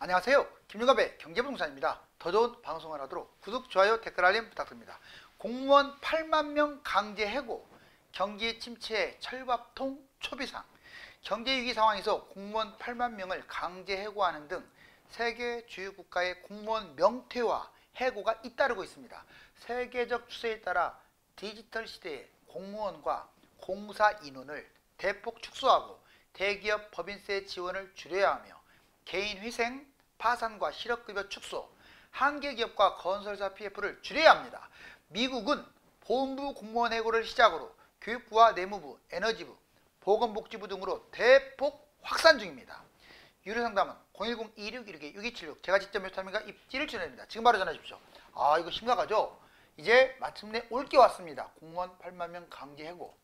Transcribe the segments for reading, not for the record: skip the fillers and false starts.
안녕하세요. 김유갑의 경제부동산입니다. 더 좋은 방송을 하도록 구독, 좋아요, 댓글 알림 부탁드립니다. 공무원 8만 명 강제 해고, 경기 침체에 철밥통 초비상. 경제위기 상황에서 공무원 8만 명을 강제 해고하는 등 세계 주요 국가의 공무원 명퇴와 해고가 잇따르고 있습니다. 세계적 추세에 따라 디지털 시대의 공무원과 공사 인원을 대폭 축소하고 대기업 법인세 지원을 줄여야 하며 개인 회생, 파산과 실업급여 축소, 한계기업과 건설사 PF를 줄여야 합니다. 미국은 보훈부 공무원 해고를 시작으로 교육부와 내무부, 에너지부, 보건복지부 등으로 대폭 확산 중입니다. 유료상담은 010-2616-6276 제가 직접 메타민과 입지를 전해드립니다. 지금 바로 전화 주십시오. 이거 심각하죠? 이제 마침내 올 게 왔습니다. 공무원 8만 명 강제 해고,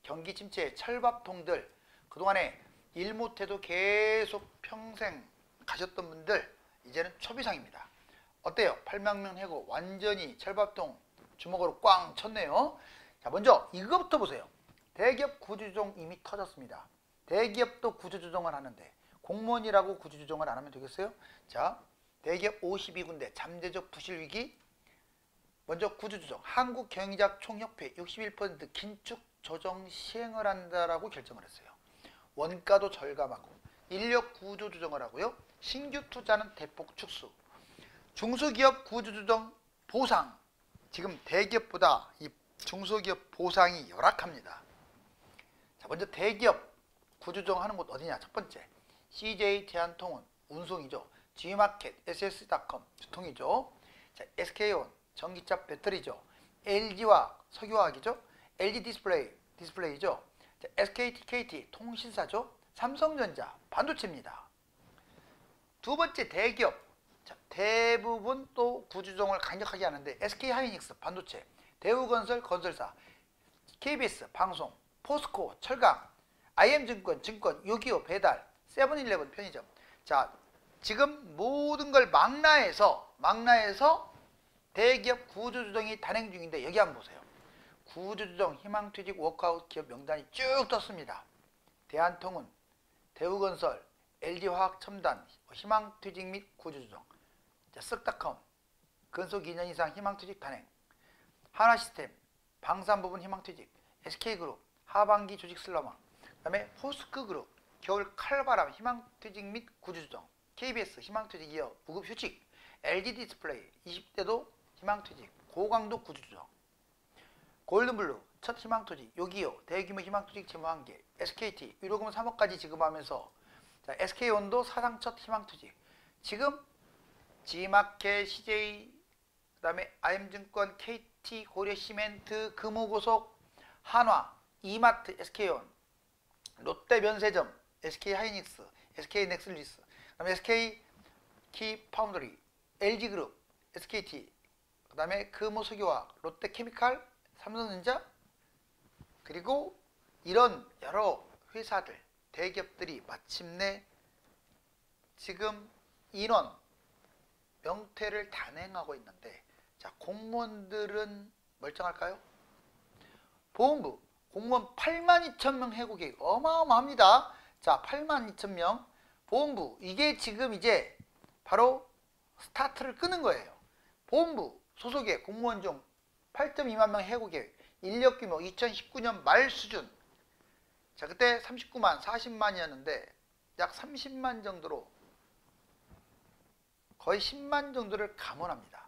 경기 침체, 철밥통들, 그동안에 일 못해도 계속 평생 가셨던 분들 이제는 초비상입니다. 어때요? 8만 명 해고 완전히 철밥통 주먹으로 꽝 쳤네요. 자, 먼저 이거부터 보세요. 대기업 구조조정 이미 터졌습니다. 대기업도 구조조정을 하는데 공무원이라고 구조조정을 안 하면 되겠어요? 자, 대기업 52군데 잠재적 부실위기. 먼저 구조조정, 한국경영자 총협회 61% 긴축 조정 시행을 한다라고 결정을 했어요. 원가도 절감하고 인력 구조 조정을 하고요. 신규 투자는 대폭 축소. 중소기업 구조 조정 보상. 지금 대기업보다 이 중소기업 보상이 열악합니다. 자, 먼저 대기업 구조 조정하는 곳 어디냐? 첫 번째, CJ 대한통운 운송이죠. G마켓, SS닷컴 유통이죠. 자, SK온 전기차 배터리죠. LG와 석유화학이죠. LG 디스플레이죠. 자, SKT, KT 통신사죠. 삼성전자 반도체입니다. 두 번째, 대기업. 자, 대부분 또 구조조정을 강력하게 하는데 SK하이닉스 반도체, 대우건설 건설사, KBS 방송, 포스코 철강, IM증권 증권, 요기요 배달, 세븐일레븐 편의점. 자, 지금 모든 걸 망라해서 대기업 구조조정이 단행 중인데 여기 한번 보세요. 구조조정 희망퇴직 워크아웃 기업 명단이 쭉 떴습니다. 대한통운, 대우건설, LG화학첨단 희망퇴직 및 구조조정, 쓱닷컴 근속 2년 이상 희망퇴직 단행, 하나시스템 방산부분 희망퇴직, SK그룹 하반기 조직 슬럼왕, 그 다음에 포스크그룹 겨울 칼바람 희망퇴직 및 구조조정, KBS 희망퇴직 이어 무급휴직, LG디스플레이 20대도 희망퇴직 고강도 구조조정, 골든블루 첫 희망퇴직, 요기요 대규모 희망퇴직 채무한계, SKT 유료금 3억까지 지급하면서, 자, SK온도 사상 첫 희망퇴직. 지금 G마켓, CJ, 그 다음에 IM증권, KT, 고려시멘트, 금호고속, 한화, 이마트, SK온, 롯데면세점, SK하이닉스, SK넥슬리스, 그 다음에 SK키파운드리, LG그룹, SKT, 그 다음에 금호석유화학, 롯데케미칼, 삼성전자, 그리고 이런 여러 회사들, 대기업들이 마침내 지금 인원 명퇴를 단행하고 있는데, 자, 공무원들은 멀쩡할까요? 보훈부 공무원 82,000명 해고 계획 어마어마합니다. 자, 82,000명 보훈부, 이게 지금 이제 바로 스타트를 끄는 거예요. 보훈부 소속의 공무원 중 8.2만 명 해고 계획, 인력 규모 2019년 말 수준. 자, 그때 39만, 40만이었는데 약 30만 정도로 거의 10만 정도를 감원합니다.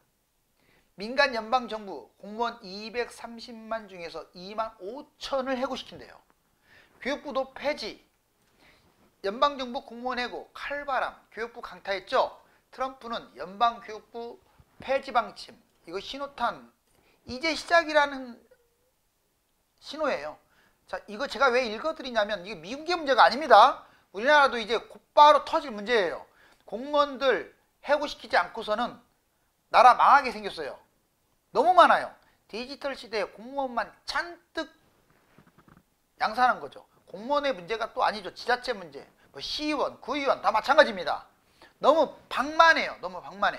민간 연방정부 공무원 230만 중에서 2만 5천을 해고시킨대요. 교육부도 폐지, 연방정부 공무원 해고, 칼바람, 교육부 강타했죠. 트럼프는 연방교육부 폐지 방침, 이거 신호탄, 이제 시작이라는 신호예요. 자, 이거 제가 왜 읽어드리냐면 이게 미국의 문제가 아닙니다. 우리나라도 이제 곧바로 터질 문제예요. 공무원들 해고시키지 않고서는 나라 망하게 생겼어요. 너무 많아요. 디지털 시대에 공무원만 잔뜩 양산한 거죠. 공무원의 문제가 또 아니죠. 지자체 문제, 뭐 시의원, 구의원 다 마찬가지입니다. 너무 방만해요. 너무 방만해.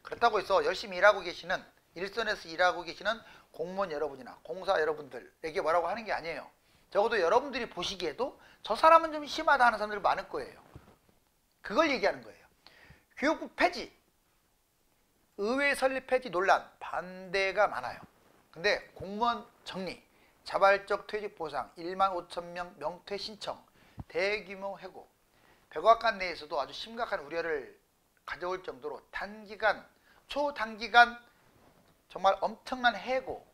그렇다고 해서 열심히 일하고 계시는, 일선에서 일하고 계시는 공무원 여러분이나 공사 여러분들에게 뭐라고 하는 게 아니에요. 적어도 여러분들이 보시기에도 저 사람은 좀 심하다 하는 사람들 많을 거예요. 그걸 얘기하는 거예요. 교육부 폐지, 의회 설립 폐지 논란, 반대가 많아요. 근데 공무원 정리, 자발적 퇴직 보상, 1만 5천 명 명퇴 신청, 대규모 해고, 백악관 내에서도 아주 심각한 우려를 가져올 정도로 단기간, 초단기간 정말 엄청난 해고,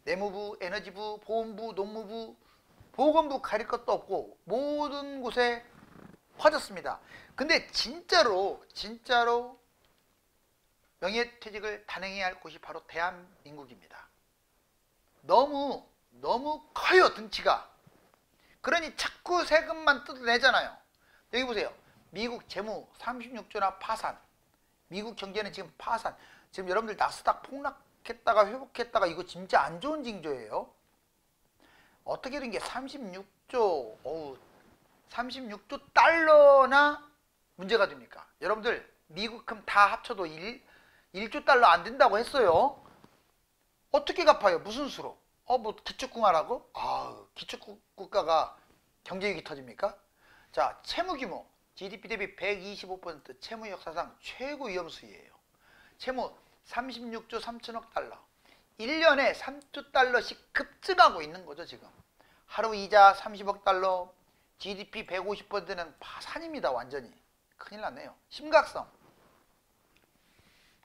내무부, 에너지부, 보건부, 농무부, 보건부 가릴 것도 없고 모든 곳에 퍼졌습니다. 근데 진짜로 명예퇴직을 단행해야 할 곳이 바로 대한민국입니다. 너무 커요, 등치가. 그러니 자꾸 세금만 뜯어내잖아요. 여기 보세요. 미국 재무 36조나 파산. 미국 경제는 지금 파산. 지금 여러분들 나스닥 폭락했다가 회복했다가 이거 진짜 안 좋은 징조예요. 어떻게 된 게 36조 36조 달러나 문제가 됩니까? 여러분들 미국금 다 합쳐도 1조 달러 안 된다고 했어요. 어떻게 갚아요? 무슨 수로? 뭐 기축국가라고? 기축국가가 경제위기 터집니까? 자, 채무규모 GDP 대비 125% 채무 역사상 최고 위험 수위예요. 채무 36조 3천억 달러. 1년에 3조 달러씩 급증하고 있는 거죠, 지금. 하루 이자 30억 달러, GDP 150%는 파산입니다, 완전히. 큰일 났네요. 심각성.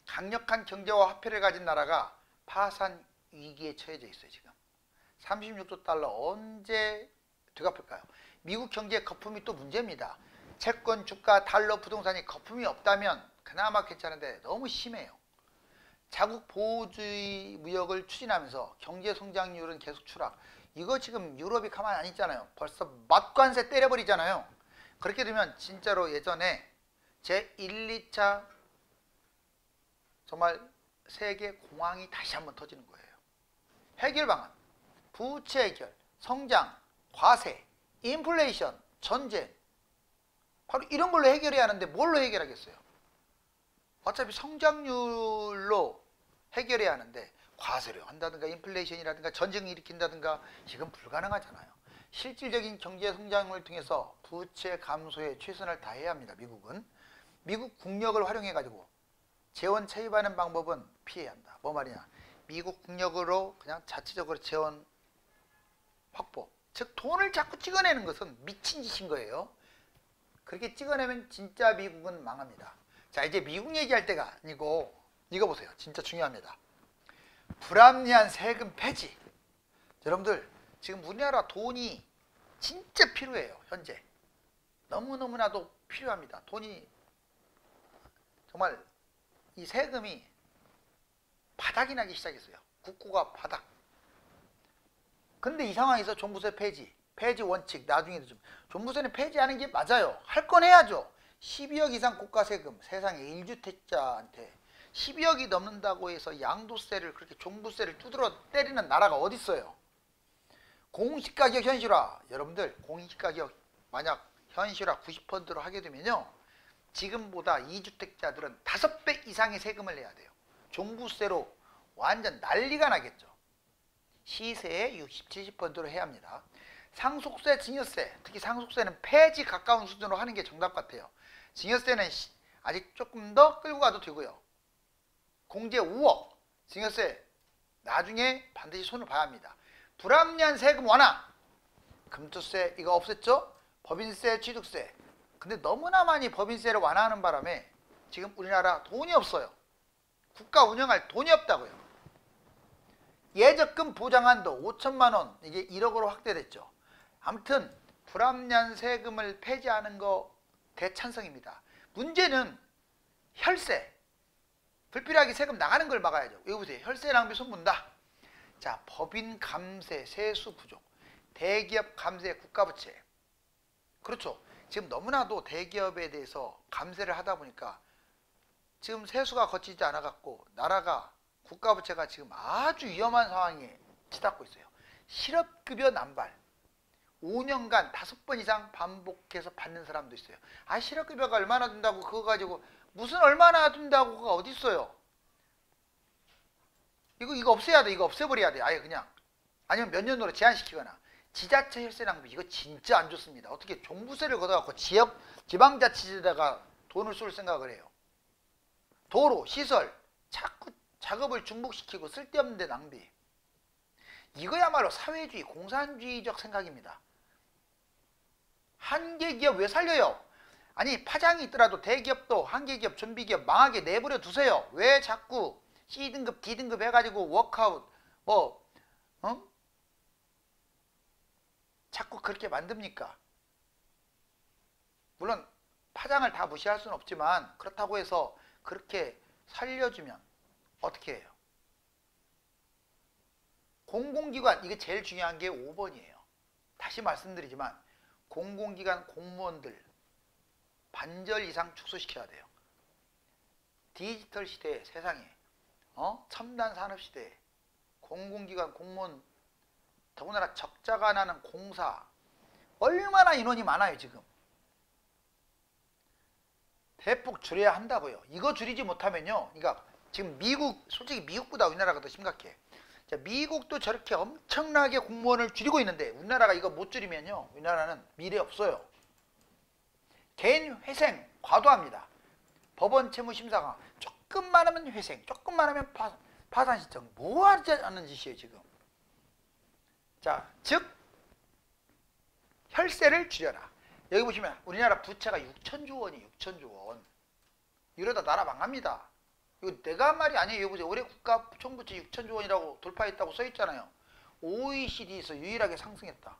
강력한 경제와 화폐를 가진 나라가 파산 위기에 처해져 있어요, 지금. 36조 달러 언제 되갚을까요? 미국 경제 거품이 또 문제입니다. 채권, 주가, 달러, 부동산이 거품이 없다면 그나마 괜찮은데 너무 심해요. 자국 보호주의 무역을 추진하면서 경제 성장률은 계속 추락. 이거 지금 유럽이 가만히 안 있잖아요. 벌써 맞관세 때려버리잖아요. 그렇게 되면 진짜로 예전에 제1, 2차 정말 세계 공황이 다시 한번 터지는 거예요. 해결 방안, 부채 해결, 성장, 과세, 인플레이션, 전쟁. 바로 이런 걸로 해결해야 하는데 뭘로 해결하겠어요? 어차피 성장률로 해결해야 하는데 과세를 한다든가 인플레이션이라든가 전쟁을 일으킨다든가 이건 불가능하잖아요. 실질적인 경제 성장을 통해서 부채 감소에 최선을 다해야 합니다. 미국은. 미국 국력을 활용해 가지고 재원 차입하는 방법은 피해야 한다. 뭐 말이냐? 미국 국력으로 그냥 자체적으로 재원 확보, 즉 돈을 자꾸 찍어내는 것은 미친 짓인 거예요. 그렇게 찍어내면 진짜 미국은 망합니다. 자, 이제 미국 얘기할 때가 아니고 이거 보세요. 진짜 중요합니다. 불합리한 세금 폐지. 여러분들 지금 우리나라 돈이 진짜 필요해요. 현재 너무너무나도 필요합니다. 돈이 정말 이 세금이 바닥이 나기 시작했어요. 국고가 바닥. 근데 이 상황에서 종부세 폐지 원칙 나중에도 좀 종부세는 폐지하는 게 맞아요. 할 건 해야죠. 12억 이상 고가세금 세상에 1주택자한테 12억이 넘는다고 해서 양도세를 그렇게 종부세를 두드러 때리는 나라가 어디 있어요? 공시가격 현실화. 여러분들 공시가격 만약 현실화 90%로 하게 되면요, 지금보다 2주택자들은 5배 이상의 세금을 내야 돼요. 종부세로 완전 난리가 나겠죠. 시세의 60, 70%로 해야 합니다. 상속세, 증여세, 특히 상속세는 폐지 가까운 수준으로 하는 게 정답 같아요. 증여세는 아직 조금 더 끌고 가도 되고요. 공제 5억, 증여세 나중에 반드시 손을 봐야 합니다. 불합리한 세금 완화, 금투세 이거 없앴죠? 법인세, 취득세. 근데 너무나 많이 법인세를 완화하는 바람에 지금 우리나라 돈이 없어요. 국가 운영할 돈이 없다고요. 예적금 보장한도 5천만 원, 이게 1억으로 확대됐죠. 아무튼 불합리한 세금을 폐지하는 거 대찬성입니다. 문제는 혈세, 불필요하게 세금 나가는 걸 막아야죠. 여기 보세요. 혈세 낭비 손본다. 자, 법인 감세, 세수 부족, 대기업 감세, 국가부채. 그렇죠. 지금 너무나도 대기업에 대해서 감세를 하다 보니까 지금 세수가 거치지 않아 갖고 나라가 국가부채가 지금 아주 위험한 상황에 치닫고 있어요. 실업급여 남발. 5년간 5번 이상 반복해서 받는 사람도 있어요. 아, 실업급여가 얼마나 준다고 그거 가지고 무슨 얼마나 준다고가 어디 있어요? 이거 없애야 돼. 이거 없애버려야 돼. 아예 그냥. 아니면 몇 년으로 제한시키거나. 지자체 혈세 낭비 이거 진짜 안 좋습니다. 어떻게 종부세를 걷어갖고 지방자치제에다가 돈을 쏠 생각을 해요. 도로, 시설 자꾸 작업을 중복시키고 쓸데없는 데 낭비. 이거야말로 사회주의, 공산주의적 생각입니다. 한계 기업 왜 살려요? 아니 파장이 있더라도 대기업도 한계기업, 좀비기업 망하게 내버려 두세요. 왜 자꾸 C등급, D등급 해가지고 워크아웃 자꾸 그렇게 만듭니까? 물론 파장을 다 무시할 수는 없지만 그렇다고 해서 그렇게 살려주면 어떻게 해요? 공공기관, 이게 제일 중요한 게 5번이에요. 다시 말씀드리지만 공공기관 공무원들 반절 이상 축소시켜야 돼요. 디지털 시대에 세상에 첨단 산업 시대에 공공기관 공무원, 더군다나 적자가 나는 공사, 얼마나 인원이 많아요. 지금 대폭 줄여야 한다고요. 이거 줄이지 못하면요, 그러니까 지금 미국, 솔직히 미국보다 우리나라가 더 심각해. 자, 미국도 저렇게 엄청나게 공무원을 줄이고 있는데 우리나라가 이거 못 줄이면요, 우리나라는 미래 없어요. 개인 회생 과도합니다. 법원 채무심사가 조금만 하면 회생, 조금만 하면 파산 신청. 뭐 하는 짓이에요 지금. 자, 즉 혈세를 줄여라. 여기 보시면 우리나라 부채가 6천조 원이 6천조 원. 이러다 나라 망합니다. 이거 내가 한 말이 아니에요. 보세요. 올해 국가 총부채 6천조 원이라고 돌파했다고 써있잖아요. OECD에서 유일하게 상승했다.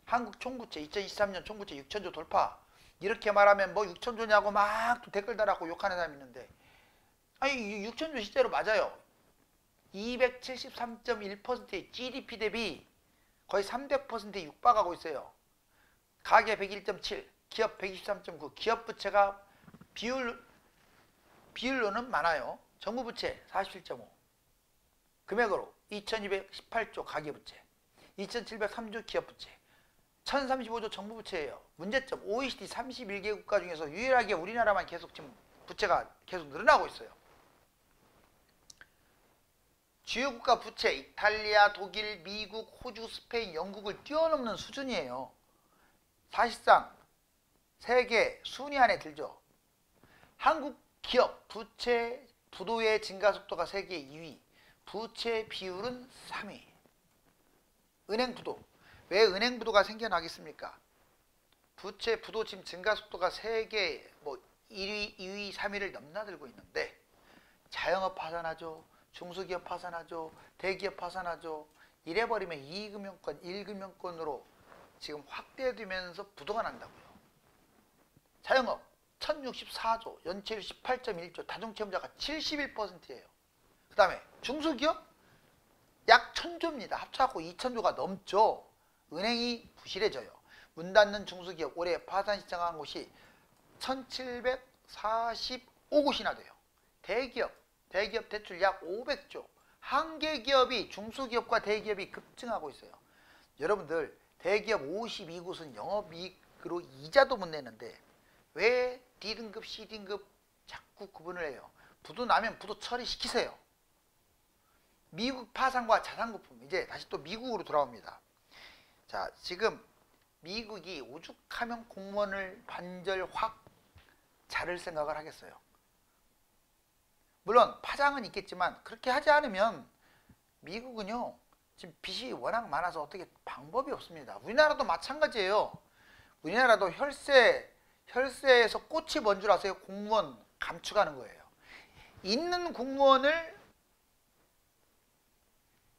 한국 총부채 2023년 총부채 6천조 돌파. 이렇게 말하면 뭐 6천조냐고 막 또 댓글 달았고 욕하는 사람이 있는데, 아니 6천조 실제로 맞아요. 273.1%의 GDP 대비 거의 300%에 육박하고 있어요. 가계 101.7, 기업 123.9, 기업 부채가 비율로는 많아요. 정부 부채 47.5, 금액으로 2218조 가계부채, 2703조 기업부채, 1035조 정부부채예요. 문제점, OECD 31개 국가 중에서 유일하게 우리나라만 계속 지금 부채가 계속 늘어나고 있어요. 주요 국가 부채, 이탈리아, 독일, 미국, 호주, 스페인, 영국을 뛰어넘는 수준이에요. 사실상 세계 순위 안에 들죠. 한국 기업 부채 부도의 증가 속도가 세계 2위, 부채 비율은 3위. 은행 부도. 왜 은행 부도가 생겨나겠습니까? 부채 부도 지금 증가 속도가 세계 1위, 2위, 3위를 넘나들고 있는데 자영업 파산하죠. 중소기업 파산하죠. 대기업 파산하죠. 이래버리면 2금융권, 1금융권으로 지금 확대되면서 부도가 난다고요. 자영업 1064조, 연체율 18.1조, 다중채무자가 71%예요. 그 다음에 중소기업 약 1000조입니다. 합쳐갖고 2000조가 넘죠. 은행이 부실해져요. 문 닫는 중소기업 올해 파산 신청한 곳이 1745곳이나 돼요. 대기업 대출 약 500조. 한계기업이 중소기업과 대기업이 급증하고 있어요. 여러분들 대기업 52곳은 영업이익으로 이자도 못 내는데 왜 D등급, C등급 자꾸 구분을 해요? 부도 나면 부도 처리시키세요. 미국 파산과 자산거품, 이제 다시 또 미국으로 돌아옵니다. 자, 지금 미국이 오죽하면 공무원을 반절 확 자를 생각을 하겠어요. 물론 파장은 있겠지만 그렇게 하지 않으면 미국은요 지금 빚이 워낙 많아서 어떻게 방법이 없습니다. 우리나라도 마찬가지예요. 우리나라도 혈세에서 꽃이 뭔 줄 아세요? 공무원 감축하는 거예요. 있는 공무원을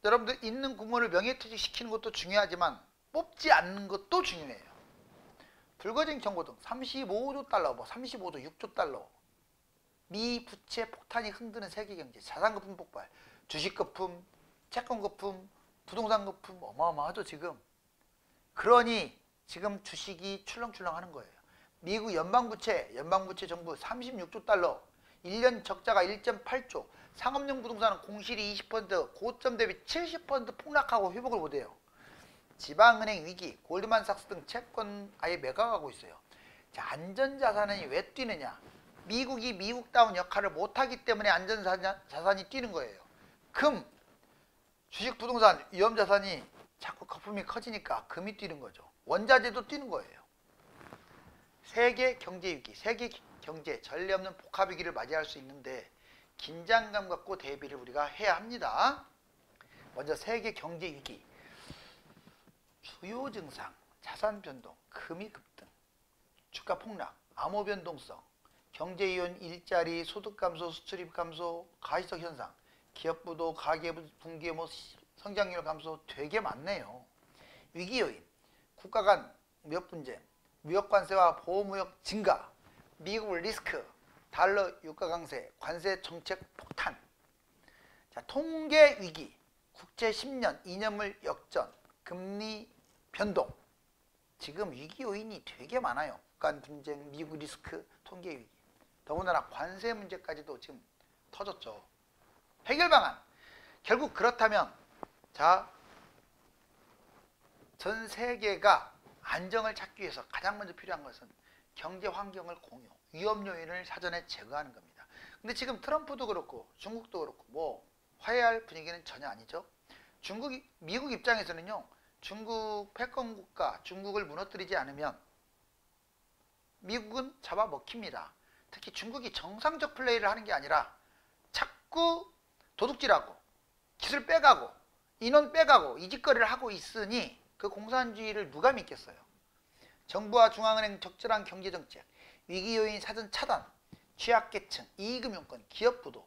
여러분들 있는 공무원을 명예퇴직 시키는 것도 중요하지만 뽑지 않는 것도 중요해요. 불거진 경고 등 35조 달러, 35조 6조 달러. 미 부채 폭탄이 흔드는 세계경제, 자산거품 폭발, 주식거품, 채권거품, 부동산거품 어마어마하죠 지금. 그러니 지금 주식이 출렁출렁 하는 거예요. 미국 연방부채 정부 36조 달러, 1년 적자가 1.8조, 상업용 부동산은 공실이 20%, 고점 대비 70% 폭락하고 회복을 못해요. 지방은행 위기, 골드만삭스 등 채권 아예 매각하고 있어요. 자, 안전자산이 왜 뛰느냐? 미국이 미국다운 역할을 못하기 때문에 안전자산이 뛰는 거예요. 금, 주식, 부동산, 위험자산이 자꾸 거품이 커지니까 금이 뛰는 거죠. 원자재도 뛰는 거예요. 세계 경제 위기, 세계 경제, 전례 없는 복합 위기를 맞이할 수 있는데 긴장감 갖고 대비를 우리가 해야 합니다. 먼저 세계 경제 위기. 주요 증상, 자산 변동, 금리 급등, 주가 폭락, 암호 변동성, 경제 이원, 일자리, 소득 감소, 수출입 감소, 가시적 현상, 기업 부도, 가계부 분기 성장률 감소 되게 많네요. 위기 요인, 국가 간 무역 분쟁, 무역 관세와 보호무역 증가, 미국 리스크, 달러 유가 강세, 관세 정책 폭탄. 자, 통계 위기, 국채 10년, 이념을 역전, 금리 변동. 지금 위기 요인이 되게 많아요. 국가 분쟁, 미국 리스크, 통계 위기. 더군다나 관세 문제까지도 지금 터졌죠. 해결 방안. 결국 그렇다면 자, 전 세계가 안정을 찾기 위해서 가장 먼저 필요한 것은 경제 환경을 공유, 위험 요인을 사전에 제거하는 겁니다. 근데 지금 트럼프도 그렇고 중국도 그렇고 뭐 화해할 분위기는 전혀 아니죠. 미국 입장에서는요, 중국 패권 국가, 중국을 무너뜨리지 않으면 미국은 잡아먹힙니다. 특히 중국이 정상적 플레이를 하는 게 아니라 자꾸 도둑질하고 기술 빼가고 인원 빼가고 이 짓거리를 하고 있으니 그 공산주의를 누가 믿겠어요. 정부와 중앙은행 적절한 경제정책, 위기요인 사전 차단, 취약계층, 이익금융권, 기업부도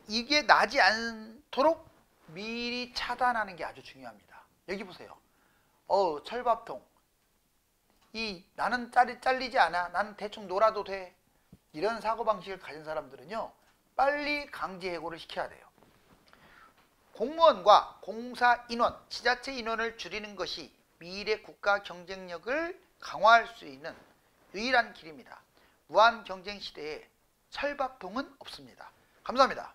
이게 나지 않도록 미리 차단하는 게 아주 중요합니다. 여기 보세요. 철밥통. 나는 잘리지 않아. 나는 대충 놀아도 돼. 이런 사고방식을 가진 사람들은요, 빨리 강제해고를 시켜야 돼요. 공무원과 공사 인원, 지자체 인원을 줄이는 것이 미래 국가 경쟁력을 강화할 수 있는 유일한 길입니다. 무한 경쟁 시대에 철밥통은 없습니다. 감사합니다.